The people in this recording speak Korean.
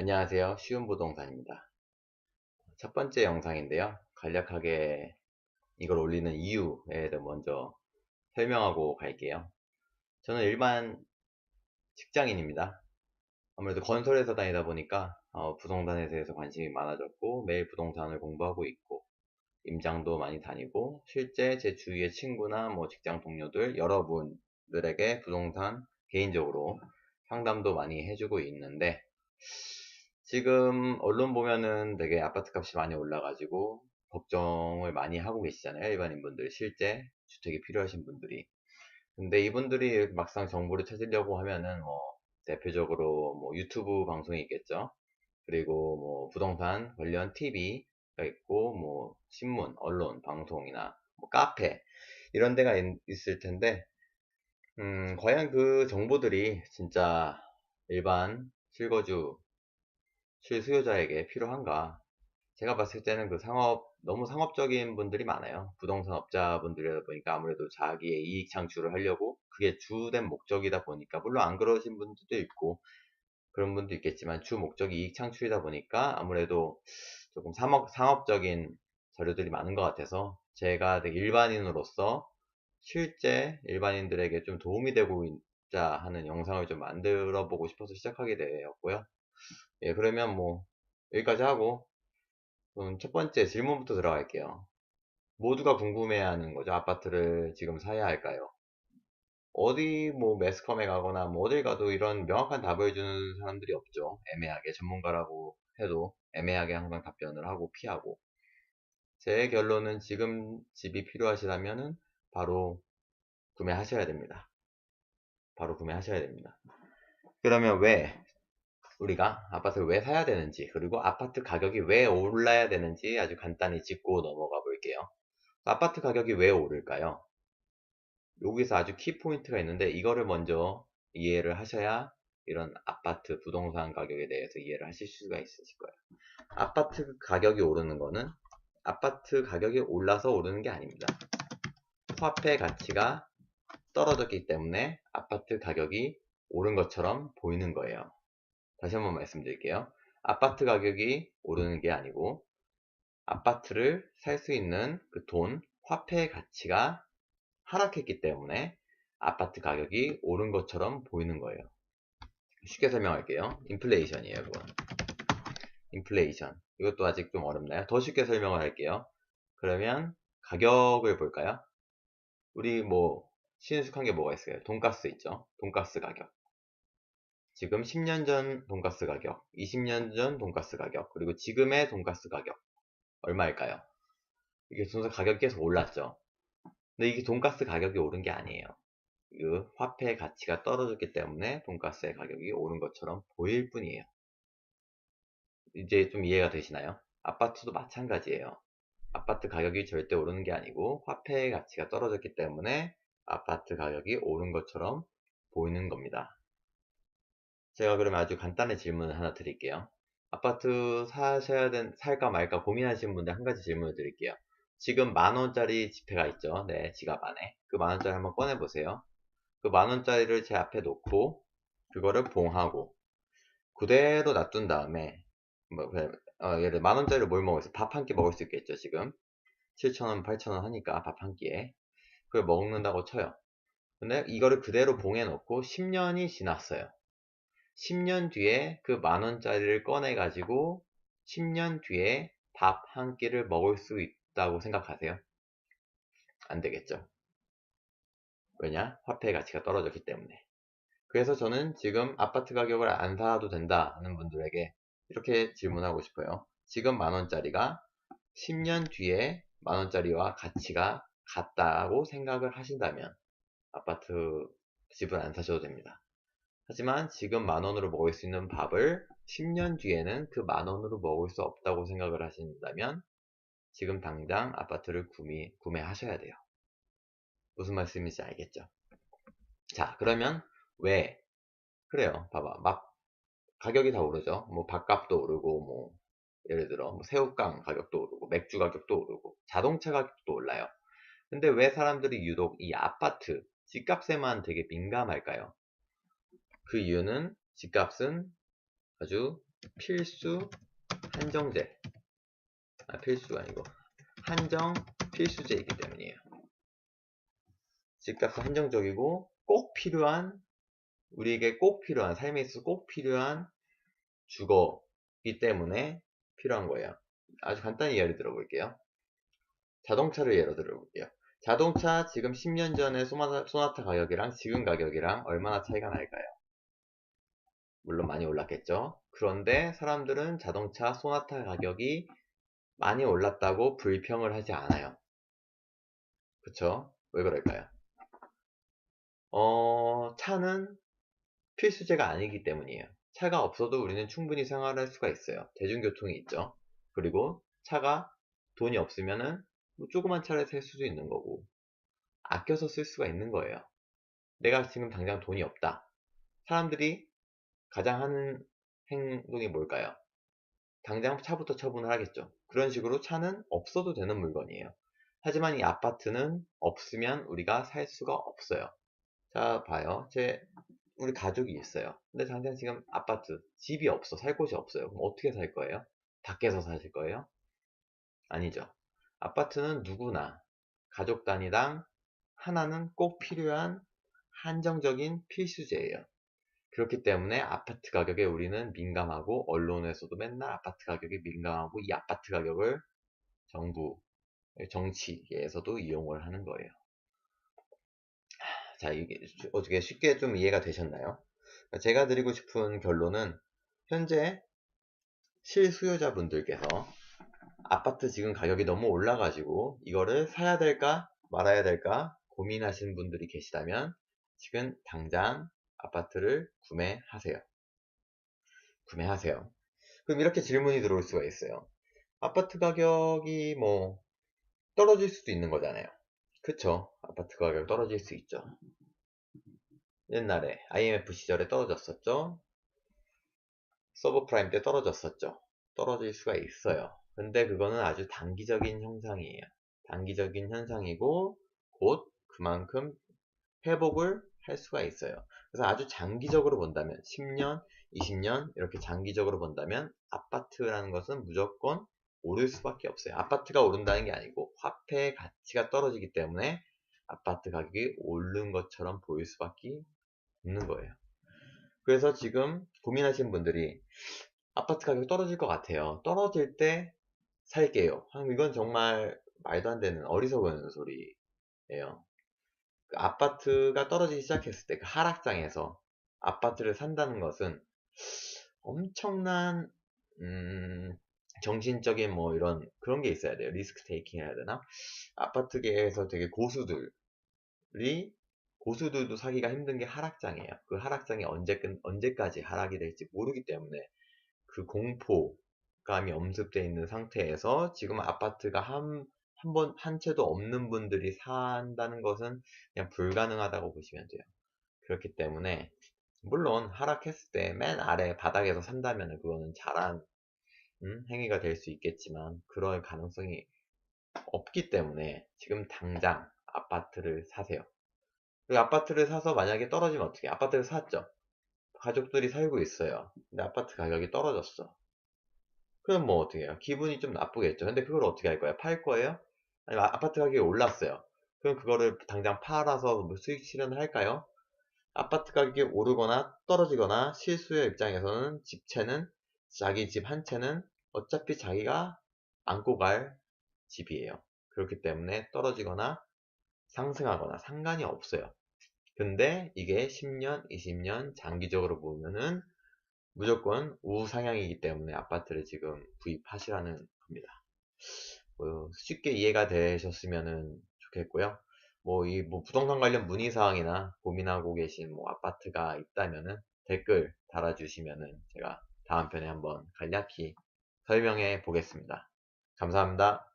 안녕하세요. 쉬운 부동산입니다. 첫 번째 영상인데요. 간략하게 이걸 올리는 이유에 대해 먼저 설명하고 갈게요. 저는 일반 직장인입니다. 아무래도 건설회사 다니다 보니까 부동산에 대해서 관심이 많아졌고 매일 부동산을 공부하고 있고 임장도 많이 다니고 실제 제 주위의 친구나 직장 동료들 여러분들에게 부동산 개인적으로 상담도 많이 해주고 있는데 지금 언론 보면은 되게 아파트 값이 많이 올라가지고 걱정을 많이 하고 계시잖아요. 일반인분들, 실제 주택이 필요하신 분들이. 근데 이분들이 막상 정보를 찾으려고 하면은 대표적으로 유튜브 방송이 있겠죠. 그리고 부동산 관련 TV가 있고 신문, 언론, 방송이나 카페 이런 데가 있을 텐데 과연 그 정보들이 진짜 일반 실거주 실수요자에게 필요한가? 제가 봤을 때는 너무 상업적인 분들이 많아요. 부동산 업자분들이다 보니까 아무래도 자기의 이익 창출을 하려고 그게 주된 목적이다 보니까, 물론 안 그러신 분들도 있고, 그런 분도 있겠지만 주 목적이 이익 창출이다 보니까 아무래도 조금 상업적인 자료들이 많은 것 같아서 제가 되게 일반인으로서 실제 일반인들에게 좀 도움이 되고 있자 하는 영상을 좀 만들어 보고 싶어서 시작하게 되었고요. 예, 그러면 여기까지 하고 그럼 첫 번째 질문부터 들어갈게요. 모두가 궁금해하는 거죠. 아파트를 지금 사야 할까요? 어디 매스컴에 가거나 어딜 가도 이런 명확한 답을 주는 사람들이 없죠. 애매하게 전문가라고 해도 애매하게 항상 답변을 하고 피하고. 제 결론은 지금 집이 필요하시다면은 바로 구매하셔야 됩니다. 바로 구매하셔야 됩니다. 그러면 왜 우리가 아파트를 왜 사야 되는지, 그리고 아파트 가격이 왜 올라야 되는지 아주 간단히 짚고 넘어가 볼게요. 아파트 가격이 왜 오를까요? 여기서 아주 키포인트가 있는데 이거를 먼저 이해를 하셔야 이런 아파트 부동산 가격에 대해서 이해를 하실 수가 있으실 거예요. 아파트 가격이 오르는 거는 아파트 가격이 올라서 오르는 게 아닙니다. 화폐 가치가 떨어졌기 때문에 아파트 가격이 오른 것처럼 보이는 거예요. 다시 한번 말씀드릴게요. 아파트 가격이 오르는 게 아니고 아파트를 살 수 있는 그 돈, 화폐의 가치가 하락했기 때문에 아파트 가격이 오른 것처럼 보이는 거예요. 쉽게 설명할게요. 인플레이션이에요, 그건. 인플레이션. 이것도 아직 좀 어렵나요? 더 쉽게 설명을 할게요. 그러면 가격을 볼까요? 우리 친숙한 게 뭐가 있어요? 돈가스 있죠? 돈가스 가격. 지금 10년 전 돈가스 가격, 20년 전 돈가스 가격, 그리고 지금의 돈가스 가격. 얼마일까요? 이게 순서 가격이 계속 올랐죠? 근데 이게 돈가스 가격이 오른 게 아니에요. 그 화폐의 가치가 떨어졌기 때문에 돈가스의 가격이 오른 것처럼 보일 뿐이에요. 이제 좀 이해가 되시나요? 아파트도 마찬가지예요. 아파트 가격이 절대 오르는 게 아니고 화폐의 가치가 떨어졌기 때문에 아파트 가격이 오른 것처럼 보이는 겁니다. 제가 그러면 아주 간단한 질문을 하나 드릴게요. 아파트 살까 말까 고민하시는 분들 한 가지 질문을 드릴게요. 지금 10,000원짜리 지폐가 있죠? 네, 지갑 안에. 그 10,000원짜리 한번 꺼내보세요. 그 10,000원짜리를 제 앞에 놓고 그거를 봉하고 그대로 놔둔 다음에 예를 들어 10,000원짜리로 뭘 먹을 밥 한 끼 먹을 수 있겠죠. 지금 7,000원 8,000원 하니까 밥 한 끼에 그걸 먹는다고 쳐요. 근데 이거를 그대로 봉해 놓고 10년이 지났어요. 10년 뒤에 그 10,000원짜리를 꺼내 가지고 10년 뒤에 밥 한 끼를 먹을 수 있다고 생각하세요? 안 되겠죠. 왜냐? 화폐의 가치가 떨어졌기 때문에. 그래서 저는 지금 아파트 가격을 안 사도 된다 하는 분들에게 이렇게 질문하고 싶어요. 지금 10,000원짜리가 10년 뒤에 10,000원짜리와 가치가 같다고 생각을 하신다면 아파트 집을 안 사셔도 됩니다. 하지만 지금 10,000원으로 먹을 수 있는 밥을 10년 뒤에는 그 10,000원으로 먹을 수 없다고 생각을 하신다면 지금 당장 아파트를 구매하셔야 돼요. 무슨 말씀인지 알겠죠? 자, 그러면 왜? 그래요. 봐봐. 막 가격이 다 오르죠. 밥값도 오르고, 예를 들어, 새우깡 가격도 오르고, 맥주 가격도 오르고, 자동차 가격도 올라요. 근데 왜 사람들이 유독 이 아파트, 집값에만 되게 민감할까요? 그 이유는 집값은 아주 필수 한정제, 필수가 아니고 한정 필수제이기 때문이에요. 집값은 한정적이고 꼭 필요한, 우리에게 꼭 필요한, 삶에 있어서 꼭 필요한 주거이기 때문에 필요한 거예요. 아주 간단히 예를 들어볼게요. 자동차를 예로 들어볼게요. 자동차 지금 10년 전에 소나타 가격이랑 지금 가격이랑 얼마나 차이가 날까요? 물론 많이 올랐겠죠. 그런데 사람들은 자동차 소나타 가격이 많이 올랐다고 불평을 하지 않아요. 그쵸? 왜 그럴까요? 차는 필수제가 아니기 때문이에요. 차가 없어도 우리는 충분히 생활할 수가 있어요. 대중교통이 있죠. 그리고 차가 돈이 없으면은 뭐 조그만 차를 살 수도 있는 거고, 아껴서 쓸 수가 있는 거예요. 내가 지금 당장 돈이 없다. 사람들이 가장 하는 행동이 뭘까요? 당장 차부터 처분을 하겠죠. 그런 식으로 차는 없어도 되는 물건이에요. 하지만 이 아파트는 없으면 우리가 살 수가 없어요. 자, 봐요. 우리 가족이 있어요. 근데 당장 지금 아파트, 집이 없어. 살 곳이 없어요. 그럼 어떻게 살 거예요? 밖에서 사실 거예요? 아니죠. 아파트는 누구나 가족 단위당 하나는 꼭 필요한 한정적인 필수제예요. 그렇기 때문에 아파트 가격에 우리는 민감하고, 언론에서도 맨날 아파트 가격에 민감하고, 이 아파트 가격을 정부, 정치에서도 이용을 하는 거예요. 자, 이게 어떻게 쉽게 좀 이해가 되셨나요? 제가 드리고 싶은 결론은, 현재 실수요자분들께서 아파트 지금 가격이 너무 올라가지고 이거를 사야 될까 말아야 될까 고민하시는 분들이 계시다면 지금 당장 아파트를 구매하세요. 그럼 이렇게 질문이 들어올 수가 있어요. 아파트 가격이 뭐 떨어질 수도 있는 거잖아요. 그쵸? 아파트 가격 떨어질 수 있죠. 옛날에 IMF 시절에 떨어졌었죠. 서브프라임 때 떨어졌었죠. 떨어질 수가 있어요. 근데 그거는 아주 단기적인 현상이에요. 단기적인 현상이고 곧 그만큼 회복을 할 수가 있어요. 그래서 아주 장기적으로 본다면 10년, 20년 이렇게 장기적으로 본다면 아파트라는 것은 무조건 오를 수밖에 없어요. 아파트가 오른다는 게 아니고 화폐의 가치가 떨어지기 때문에 아파트 가격이 오른 것처럼 보일 수밖에 없는 거예요. 그래서 지금 고민하시는 분들이 아파트 가격 떨어질 것 같아요. 떨어질 때 살게요. 이건 정말 말도 안 되는 어리석은 소리예요. 그 아파트가 떨어지기 시작했을 때 그 하락장에서 아파트를 산다는 것은 엄청난 정신적인 뭐 이런 그런 게 있어야 돼요. 리스크 테이킹 해야 되나? 아파트계에서 되게 고수들도 사기가 힘든 게 하락장이에요. 그 하락장이 언제까지 하락이 될지 모르기 때문에 그 공포감이 엄습되어 있는 상태에서 지금 아파트가 한 채도 없는 분들이 산다는 것은 그냥 불가능하다고 보시면 돼요. 그렇기 때문에 물론 하락했을 때 맨 아래 바닥에서 산다면 그거는 잘한 행위가 될 수 있겠지만 그럴 가능성이 없기 때문에 지금 당장 아파트를 사세요. 그리고 아파트를 사서 만약에 떨어지면 어떻게? 아파트를 샀죠. 가족들이 살고 있어요. 근데 아파트 가격이 떨어졌어. 그럼 뭐 어떻게 해요? 기분이 좀 나쁘겠죠. 근데 그걸 어떻게 할 거예요? 팔 거예요? 아니면 아파트 가격이 올랐어요. 그럼 그거를 당장 팔아서 뭐 수익 실현을 할까요? 아파트 가격이 오르거나 떨어지거나 실수요 입장에서는 집채는, 자기 집 한 채는 어차피 자기가 안고 갈 집이에요. 그렇기 때문에 떨어지거나 상승하거나 상관이 없어요. 근데 이게 10년, 20년 장기적으로 보면은 무조건 우상향이기 때문에 아파트를 지금 구입하시라는 겁니다. 쉽게 이해가 되셨으면 좋겠고요. 뭐 부동산 관련 문의사항이나 고민하고 계신 뭐 아파트가 있다면은 댓글 달아주시면은 제가 다음 편에 한번 간략히 설명해 보겠습니다. 감사합니다.